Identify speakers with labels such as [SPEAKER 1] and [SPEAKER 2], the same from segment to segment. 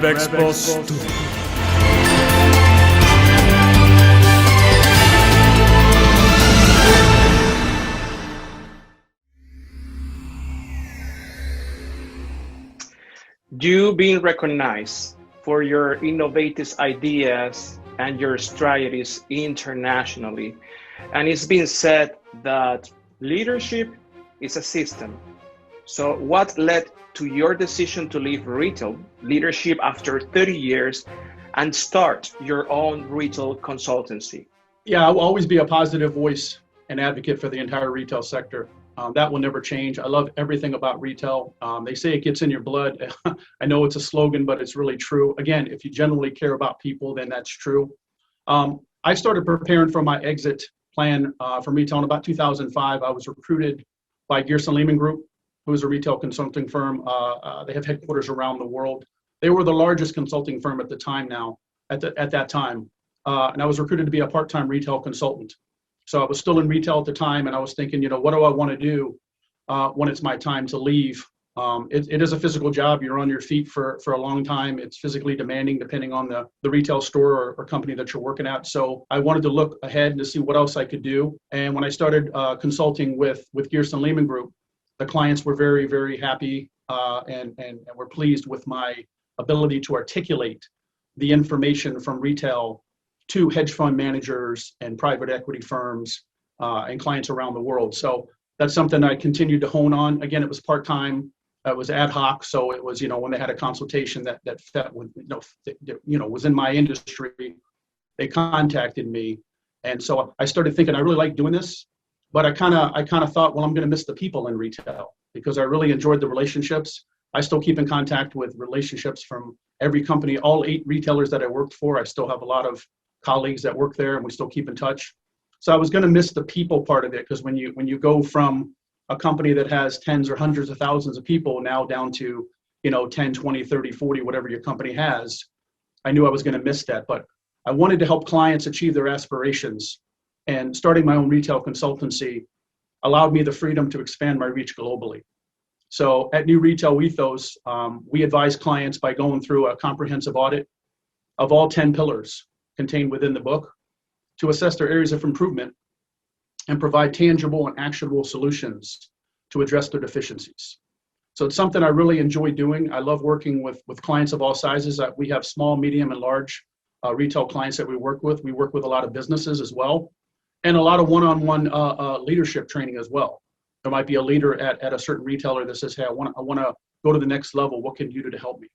[SPEAKER 1] Exposto. You being recognized for your innovative ideas and your strategies internationally. And it's been said that leadership is a system. So what led to your decision to leave retail leadership after 30 years and start your own retail consultancy?
[SPEAKER 2] Yeah, I will always be a positive voice and advocate for the entire retail sector. That will never change. I love everything about retail. They say it gets in your blood. I know it's a slogan, but it's really true. Again, if you genuinely care about people, then that's true. I started preparing for my exit plan from retail in about 2005. I was recruited by Gearson Lehman Group, who is a retail consulting firm. They have headquarters around the world. They were the largest consulting firm at the time now, at that time. And I was recruited to be a part-time retail consultant. So I was still in retail at the time, and I was thinking, what do I want to do when it's my time to leave? It is a physical job. You're on your feet for a long time. It's physically demanding depending on the retail store or company that you're working at. So I wanted to look ahead to see what else I could do. And when I started consulting with Gearson Lehman Group, the clients were very, very happy and were pleased with my ability to articulate the information from retail to hedge fund managers and private equity firms and clients around the world. So that's something I continued to hone on. Again, it was part-time, it was ad hoc. So it was, when they had a consultation that fit with, was in my industry, they contacted me. And so I started thinking, I really like doing this, but I kind of thought, well, I'm going to miss the people in retail because I really enjoyed the relationships. I still keep in contact with relationships from every company, all 8 retailers that I worked for. I still have a lot of colleagues that work there, and we still keep in touch. So I was going to miss the people part of it, because when you go from a company that has tens or hundreds of thousands of people now down to 10, 20, 30, 40, whatever your company has, I knew I was going to miss that. But I wanted to help clients achieve their aspirations, and starting my own retail consultancy allowed me the freedom to expand my reach globally. So at New Retail Ethos, we advise clients by going through a comprehensive audit of all 10 pillars contained within the book to assess their areas of improvement and provide tangible and actionable solutions to address their deficiencies. So it's something I really enjoy doing. I love working with clients of all sizes. We have small, medium, and large retail clients that we work with. We work with a lot of businesses as well, and a lot of one-on-one leadership training as well. There might be a leader at a certain retailer that says, hey, I want to go to the next level. What can you do to help me?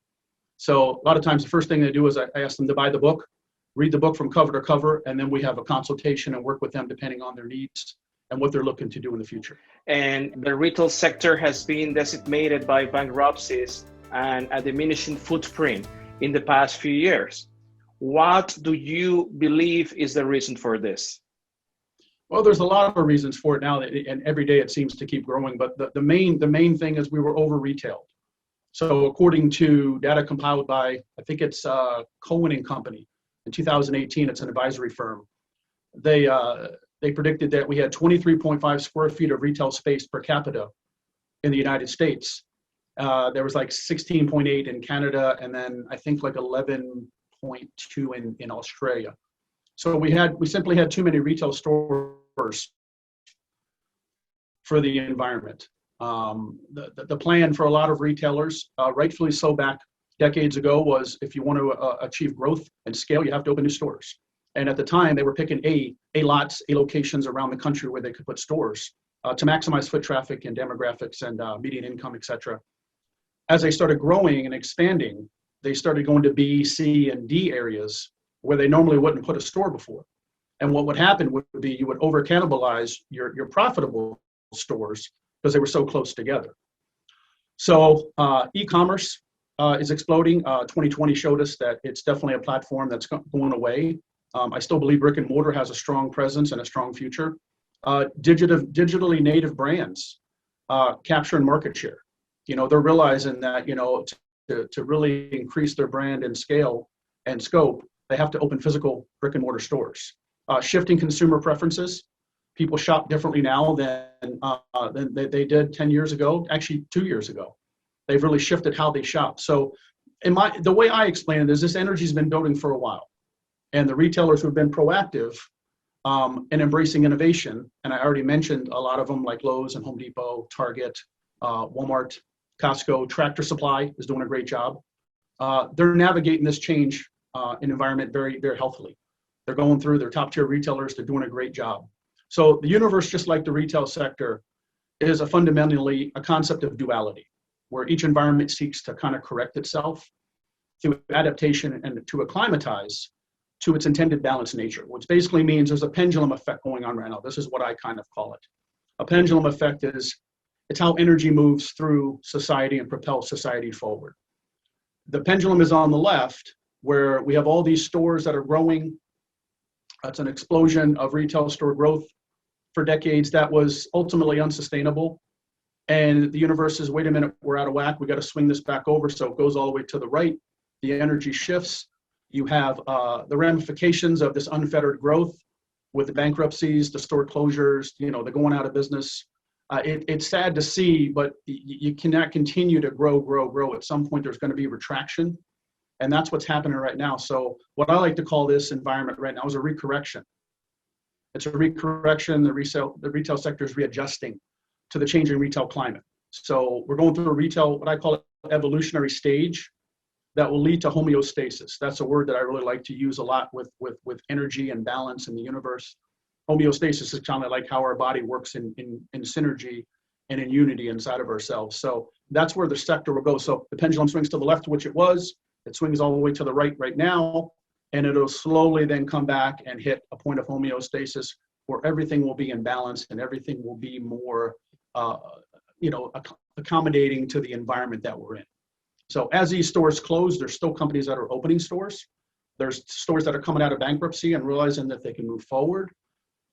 [SPEAKER 2] So a lot of times the first thing they do is I ask them to buy the book, read the book from cover to cover, and then we have a consultation and work with them depending on their needs and what they're looking to do in the future.
[SPEAKER 1] And the retail sector has been decimated by bankruptcies and a diminishing footprint in the past few years. What do you believe is the reason for this?
[SPEAKER 2] Well, there's a lot of reasons for it now, and every day it seems to keep growing. But the main thing is we were over-retailed. So according to data compiled by, I think it's Cohen and Company, in 2018, it's an advisory firm. They predicted that we had 23.5 square feet of retail space per capita in the United States. There was like 16.8 in Canada, and then I think like 11.2 in Australia. So we simply had too many retail stores for the environment. The plan for a lot of retailers, rightfully so back decades ago, was if you want to achieve growth and scale, you have to open new stores. And at the time, they were picking A locations around the country where they could put stores to maximize foot traffic and demographics and median income, et cetera. As they started growing and expanding, they started going to B, C, and D areas where they normally wouldn't put a store before. And what would happen would be you would over cannibalize your profitable stores because they were so close together. So e-commerce is exploding. 2020 showed us that it's definitely a platform that's going away. I still believe brick and mortar has a strong presence and a strong future. Digitally native brands capturing market share. They're realizing that, to really increase their brand and scale and scope, they have to open physical brick and mortar stores. Shifting consumer preferences. People shop differently now than they did 10 years ago, actually 2 years ago. They've really shifted how they shop. So the way I explain it is this energy's been building for a while, and the retailers who've been proactive and embracing innovation, and I already mentioned a lot of them like Lowe's and Home Depot, Target, Walmart, Costco, Tractor Supply is doing a great job. They're navigating this change in environment very, very healthily. They're going through their top tier retailers. They're doing a great job. So the universe, just like the retail sector, is fundamentally a concept of duality, where each environment seeks to kind of correct itself through adaptation and to acclimatize to its intended balanced nature, which basically means there's a pendulum effect going on right now. This is what I kind of call it. A pendulum effect it's how energy moves through society and propels society forward. The pendulum is on the left, where we have all these stores that are growing. That's an explosion of retail store growth for decades that was ultimately unsustainable. And the universe is, wait a minute, we're out of whack. We got to swing this back over. So it goes all the way to the right. The energy shifts. You have the ramifications of this unfettered growth with the bankruptcies, the store closures, they're going out of business. It's sad to see, but you cannot continue to grow. At some point, there's going to be retraction. And that's what's happening right now. So what I like to call this environment right now is a recorrection. It's a recorrection. The retail sector is readjusting to the changing retail climate. So we're going through what I call it, evolutionary stage that will lead to homeostasis. That's a word that I really like to use a lot with energy and balance in the universe. Homeostasis is kind of like how our body works in synergy and in unity inside of ourselves. So that's where the sector will go. So the pendulum swings to the left, which it was. It swings all the way to the right now, and it'll slowly then come back and hit a point of homeostasis where everything will be in balance and everything will be more, accommodating to the environment that we're in. So as these stores close, there's still companies that are opening stores. There's stores that are coming out of bankruptcy and realizing that they can move forward.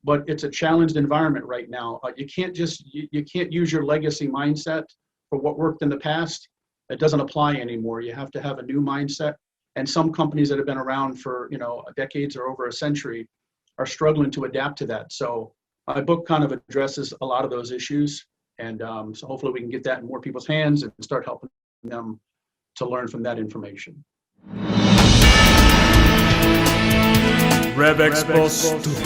[SPEAKER 2] But it's a challenged environment right now. You can't use your legacy mindset for what worked in the past. It doesn't apply anymore. You have to have a new mindset. And some companies that have been around for decades or over a century are struggling to adapt to that. So my book kind of addresses a lot of those issues. And so hopefully we can get that in more people's hands and start helping them to learn from that information.
[SPEAKER 3] Rev Expo Studio.